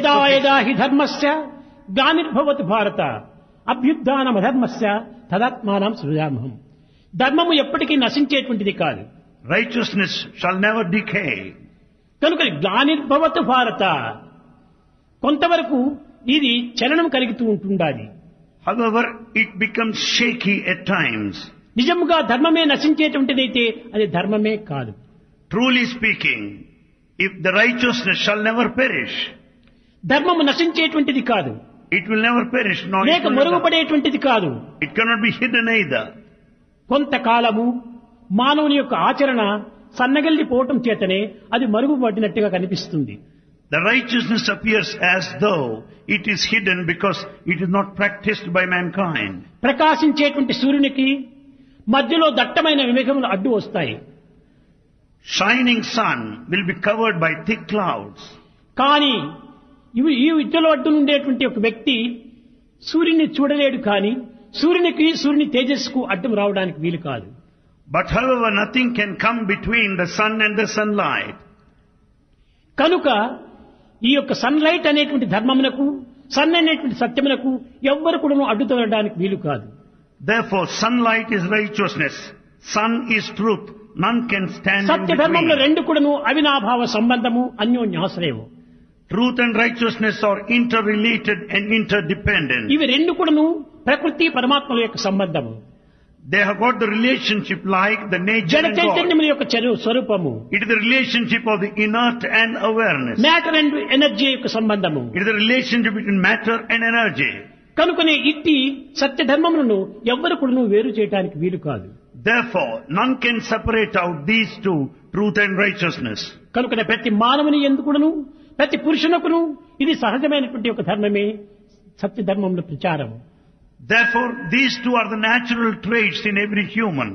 యదా యదా హి ధర్మస్య గ్లానిర్భవతి భారత అభ్యుత్థానమధర్మస్య తదాత్మానం సృజామహం. ధర్మము ఎప్పటికీ నశించేటువంటిది కాదు. Righteousness shall never decay. కనుక గ్లానిర్భవతి భారత, కొంతవరకు ఇది చలనం కలుగుతూ ఉంటుండాలి. However, it becomes shaky at times. నిజముగా ధర్మమే నశించేటువంటిదైతే అది ధర్మమే కాదు. Truly speaking, if the righteousness shall never perish, ధర్మము నశించేటువంటిది కాదు, it will never perish, nor it లేక will never- మరుగుపడేటువంటిది కాదు. it cannot be hidden either. కొంతకాలము మానవుని యొక్క ఆచరణ సన్నగిల్లిపోవటం చేతనే అది మరుగుపడినట్టుగా కనిపిస్తుంది. The righteousness appears as though it is hidden because it is not practiced by mankind. ప్రకాశించేటువంటి సూర్యునికి మధ్యలో దట్టమైన మేఘములు అడ్డు వస్తాయి. Shining sun will be covered by thick clouds. కానీ ఈ విద్యలో అడ్డు ఉండేటువంటి ఒక వ్యక్తి సూర్యుని చూడలేడు, కానీ సూర్యుని తేజస్సుకు అడ్డం రావడానికి వీలు కాదు. But however, nothing can come between the sun and the sunlight. కనుక ఈ యొక్క సన్లైట్ అనేటువంటి ధర్మమునకు, సన్ అనేటువంటి సత్యమునకు ఎవ్వరు కూడా అడ్డు తొలగడానికి వీలు కాదు. Therefore, sunlight is righteousness. Sun is truth. None can stand in సత్య ధర్మంలో between. రెండు కూడాను అవినాభావ సంబంధము, అన్యోన్యాశ్రయము. Truth and righteousness are interrelated and interdependent. ఇవి రెండు కూడాను ప్రకృతి పరమాత్మల యొక్క సంబంధము. They have got the relationship like the nature జడ and God. చైతన్యముల యొక్క స్వరూపము, It is the relationship of the inert and awareness. Matter and energy యొక్క సంబంధము. It is the relationship between matter and energy. కనుకనే ఇట్టి సత్య ధర్మములను ఎవ్వరు కూడాను వేరు చేయడానికి వీలు కాదు. Therefore, none can separate out these two, truth and righteousness. కనుకనే ప్రతి మానవుని ఎందుకును, ప్రతి పురుషునకును ఇది సహజమైనటువంటి ఒక ధర్మమే సత్య ధర్మముల ప్రచారము. Therefore, these two are the natural traits in every human.